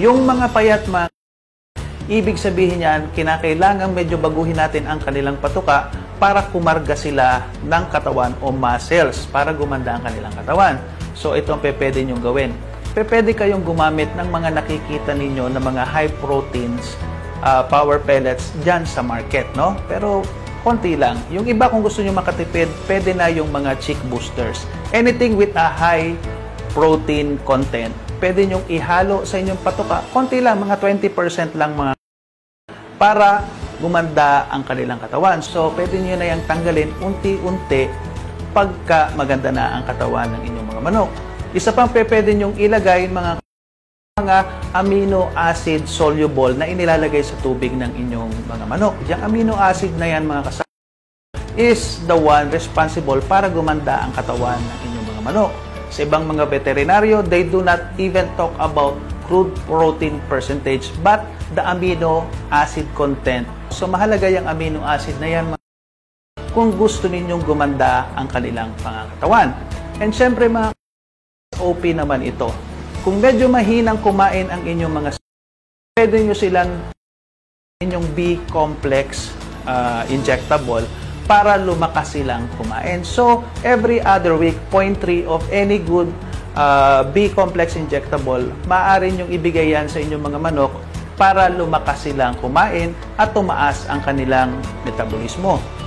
Yung mga payat ibig sabihin niyan, kinakailangan medyo baguhin natin ang kanilang patuka para kumarga sila ng katawan o muscles para gumanda ang kanilang katawan. So, ito ang pwede niyong gawin. Pwede kayong gumamit ng mga nakikita ninyo na mga high proteins power pellets dyan sa market, no? Pero, konti lang. Yung iba, kung gusto nyo makatipid, pwede na yung mga chick boosters. Anything with a high protein content, pwede nyong ihalo sa inyong patuka. Konti lang, mga 20% lang mga para gumanda ang kanilang katawan. So, pwede nyo na yung tanggalin unti-unti pagka maganda na ang katawan ng inyong mga manok. Isa pang pwede nyong ilagay mga amino acid soluble na inilalagay sa tubig ng inyong mga manok. Yung amino acid na yan, mga kasama, is the one responsible para gumanda ang katawan ng inyong mga manok. Sa ibang mga veterinaryo, they do not even talk about crude protein percentage but the amino acid content. So mahalaga yung amino acid na yan kung gusto ninyong gumanda ang kanilang pangangatawan. And syempre mga OP naman ito. Kung medyo mahinang kumain ang inyong mga pwede nyo silang inyong B-complex injectable para lumakas silang kumain. So, every other week, 0.3 of any good B-complex injectable, maaari nyong ibigay yan sa inyong mga manok para lumakas silang kumain at tumaas ang kanilang metabolismo.